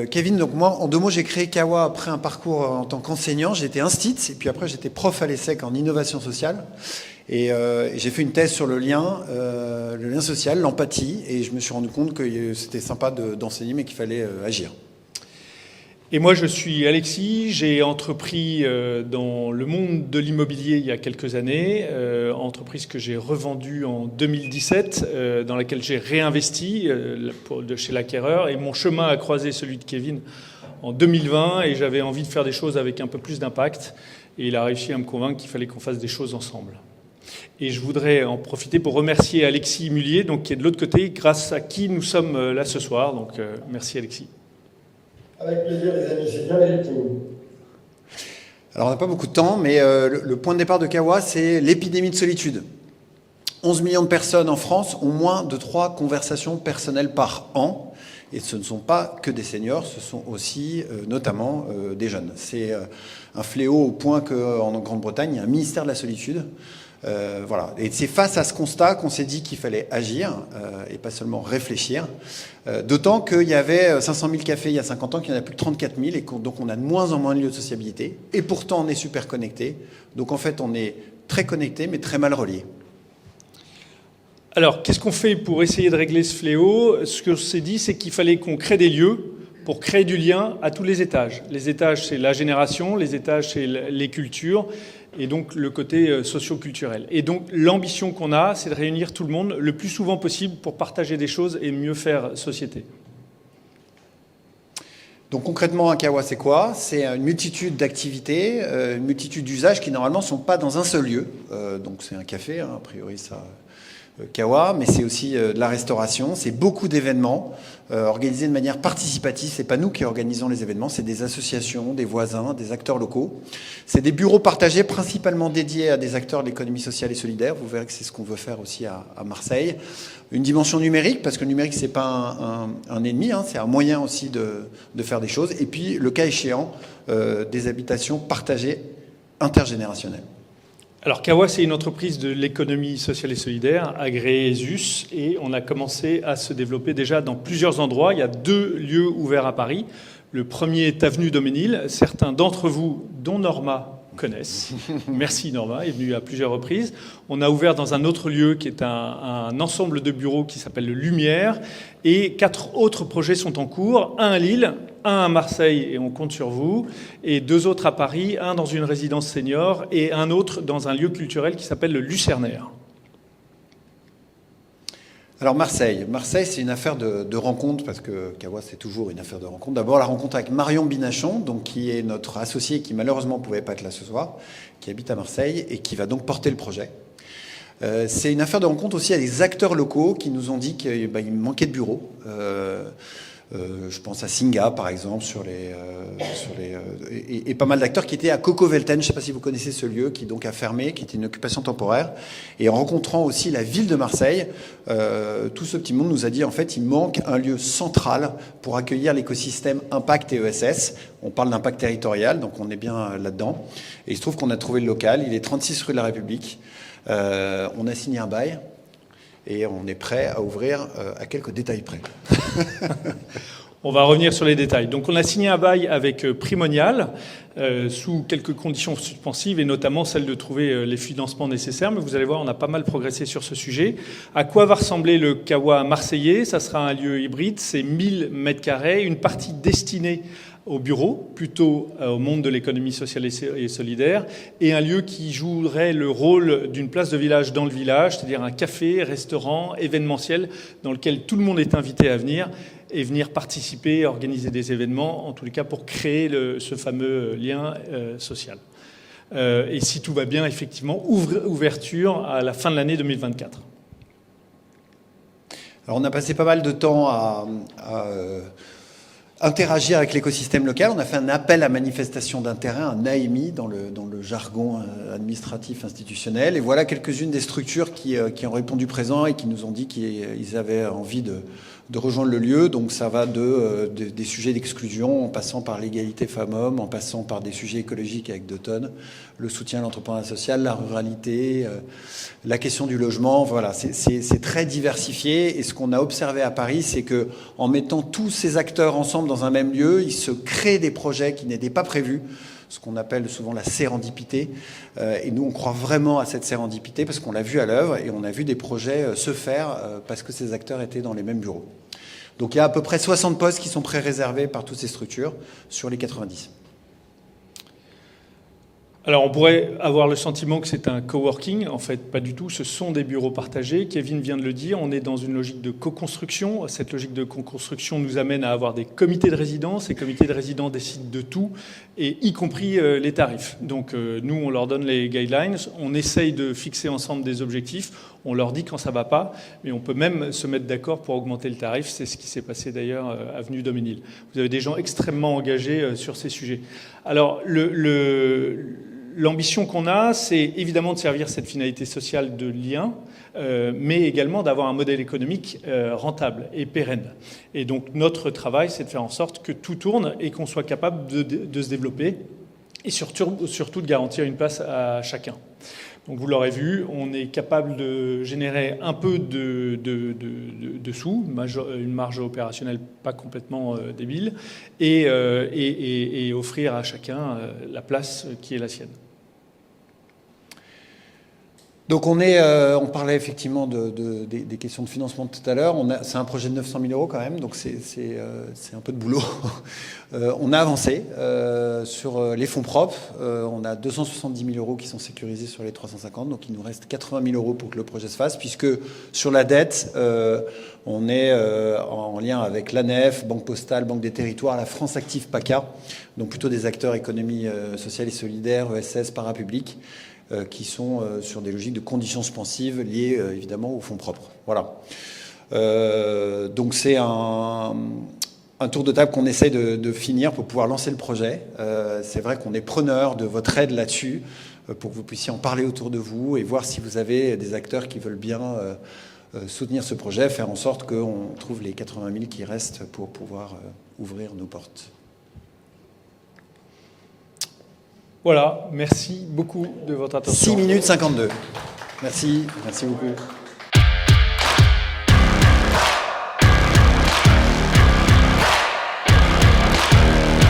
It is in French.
Kevin, donc moi, en 2 mots, j'ai créé Kawa après un parcours en tant qu'enseignant. J'étais instit, et puis après, j'étais prof à l'ESSEC en innovation sociale. Et j'ai fait une thèse sur le lien social, l'empathie, et je me suis rendu compte que c'était sympa d'enseigner, mais qu'il fallait agir. Et moi, je suis Alexis. J'ai entrepris dans le monde de l'immobilier il y a quelques années, entreprise que j'ai revendue en 2017, dans laquelle j'ai réinvesti de chez l'acquéreur. Et mon chemin a croisé celui de Kevin en 2020, et j'avais envie de faire des choses avec un peu plus d'impact. Et il a réussi à me convaincre qu'il fallait qu'on fasse des choses ensemble. Et je voudrais en profiter pour remercier Alexis Mullier, donc, qui est de l'autre côté, grâce à qui nous sommes là ce soir. Donc, merci Alexis. Avec plaisir, les amis, c'est bien mérité. Alors, on n'a pas beaucoup de temps, mais le point de départ de Kawa, c'est l'épidémie de solitude. 11 millions de personnes en France ont moins de 3 conversations personnelles par an. Et ce ne sont pas que des seniors, ce sont aussi notamment des jeunes. C'est un fléau au point qu'en Grande-Bretagne, il y a un ministère de la solitude. Voilà. Et c'est face à ce constat qu'on s'est dit qu'il fallait agir et pas seulement réfléchir. D'autant qu'il y avait 500 000 cafés il y a 50 ans, qu'il y en a plus de 34 000, et donc on a de moins en moins de lieux de sociabilité. Et pourtant, on est super connecté. Donc en fait, on est très connecté, mais très mal relié. Alors, qu'est-ce qu'on fait pour essayer de régler ce fléau? Ce que s'est dit, c'est qu'il fallait qu'on crée des lieux pour créer du lien à tous les étages. Les étages, c'est la génération, les étages, c'est les cultures, et donc le côté socio-culturel. Et donc l'ambition qu'on a, c'est de réunir tout le monde le plus souvent possible pour partager des choses et mieux faire société. Donc concrètement, un Kawa, c'est quoi? C'est une multitude d'activités, une multitude d'usages qui normalement ne sont pas dans un seul lieu. Donc c'est un café, hein, a priori ça... Kawa, mais c'est aussi de la restauration, c'est beaucoup d'événements organisés de manière participative. C'est pas nous qui organisons les événements, c'est des associations, des voisins, des acteurs locaux. C'est des bureaux partagés principalement dédiés à des acteurs de l'économie sociale et solidaire. Vous verrez que c'est ce qu'on veut faire aussi à Marseille. Une dimension numérique, parce que le numérique c'est pas un ennemi, hein, c'est un moyen aussi de faire des choses. Et puis le cas échéant, des habitations partagées intergénérationnelles. Alors Kawa, c'est une entreprise de l'économie sociale et solidaire, agréée ESUS, et on a commencé à se développer déjà dans plusieurs endroits. Il y a 2 lieux ouverts à Paris. Le premier est avenue Daumesnil. Certains d'entre vous, dont Norma, connaissent. Merci Norma, est venue à plusieurs reprises. On a ouvert dans un autre lieu qui est un ensemble de bureaux qui s'appelle le Lumière, et 4 autres projets sont en cours. Un à Lille, un à Marseille, et on compte sur vous, et 2 autres à Paris, un dans une résidence senior et un autre dans un lieu culturel qui s'appelle le Lucernaire. Alors Marseille, c'est une affaire de rencontre, parce que Kawa c'est toujours une affaire de rencontre. D'abord la rencontre avec Marion Binachon, donc, qui est notre associé, qui malheureusement ne pouvait pas être là ce soir, qui habite à Marseille et qui va donc porter le projet. C'est une affaire de rencontre aussi à des acteurs locaux qui nous ont dit qu'il manquait de bureaux. Je pense à Singa, par exemple, et pas mal d'acteurs qui étaient à Coco-Velten. Je ne sais pas si vous connaissez ce lieu qui donc a fermé, qui était une occupation temporaire. Et en rencontrant aussi la ville de Marseille, tout ce petit monde nous a dit en fait il manque un lieu central pour accueillir l'écosystème Impact et ESS. On parle d'impact territorial, donc on est bien là-dedans. Et il se trouve qu'on a trouvé le local. Il est 36 rue de la République. On a signé un bail. Et on est prêt à ouvrir à quelques détails près. On va revenir sur les détails. Donc on a signé un bail avec Primonial sous quelques conditions suspensives, et notamment celle de trouver les financements nécessaires. Mais vous allez voir, on a pas mal progressé sur ce sujet. À quoi va ressembler le Kawa marseillais? Ça sera un lieu hybride, c'est 1000 m², une partie destinée au bureau, plutôt au monde de l'économie sociale et solidaire, et un lieu qui jouerait le rôle d'une place de village dans le village, c'est-à-dire un café, restaurant, événementiel, dans lequel tout le monde est invité à venir et venir participer, organiser des événements, en tous les cas pour créer ce fameux lien social. Et si tout va bien, effectivement, ouverture à la fin de l'année 2024. Alors on a passé pas mal de temps à interagir avec l'écosystème local. On a fait un appel à manifestation d'intérêt, un AMI dans le jargon administratif institutionnel. Et voilà quelques-unes des structures qui ont répondu présent et qui nous ont dit qu'ils avaient envie de rejoindre le lieu. Donc ça va des sujets d'exclusion, en passant par l'égalité femmes-hommes, en passant par des sujets écologiques avec 2 tonnes, le soutien à l'entrepreneuriat social, la ruralité, la question du logement. Voilà, c'est très diversifié. Et ce qu'on a observé à Paris, c'est que en mettant tous ces acteurs ensemble dans un même lieu, ils se créent des projets qui n'étaient pas prévus, ce qu'on appelle souvent la sérendipité. Et nous, on croit vraiment à cette sérendipité parce qu'on l'a vu à l'œuvre et on a vu des projets se faire parce que ces acteurs étaient dans les mêmes bureaux. Donc il y a à peu près 60 postes qui sont pré-réservés par toutes ces structures sur les 90. Alors on pourrait avoir le sentiment que c'est un coworking, en fait pas du tout, ce sont des bureaux partagés. Kevin vient de le dire, on est dans une logique de co-construction. Cette logique de co-construction nous amène à avoir des comités de résidence. Ces comités de résidence décident de tout, et y compris les tarifs. Donc nous, on leur donne les guidelines, on essaye de fixer ensemble des objectifs, on leur dit quand ça ne va pas, mais on peut même se mettre d'accord pour augmenter le tarif. C'est ce qui s'est passé d'ailleurs avenue Daumesnil. Vous avez des gens extrêmement engagés sur ces sujets. Alors l'ambition qu'on a, c'est évidemment de servir cette finalité sociale de lien, mais également d'avoir un modèle économique rentable et pérenne. Et donc notre travail, c'est de faire en sorte que tout tourne et qu'on soit capable de se développer et surtout de garantir une place à chacun. Donc vous l'aurez vu, on est capable de générer un peu de sous, une marge opérationnelle pas complètement débile, et offrir à chacun la place qui est la sienne. Donc on parlait effectivement des questions de financement tout à l'heure. C'est un projet de 900 000 euros quand même, donc c'est un peu de boulot. On a avancé sur les fonds propres. On a 270 000 euros qui sont sécurisés sur les 350, donc il nous reste 80 000 euros pour que le projet se fasse, puisque sur la dette, on est en lien avec l'ANEF, Banque Postale, Banque des Territoires, la France Active PACA, donc plutôt des acteurs économie sociale et solidaire, ESS, parapublic, qui sont sur des logiques de conditions suspensives liées évidemment aux fonds propres. Voilà. Donc c'est un tour de table qu'on essaie de finir pour pouvoir lancer le projet. C'est vrai qu'on est preneur de votre aide là-dessus pour que vous puissiez en parler autour de vous et voir si vous avez des acteurs qui veulent bien soutenir ce projet, faire en sorte qu'on trouve les 80 000 qui restent pour pouvoir ouvrir nos portes. Voilà, merci beaucoup de votre attention. 6 minutes 52. Merci beaucoup.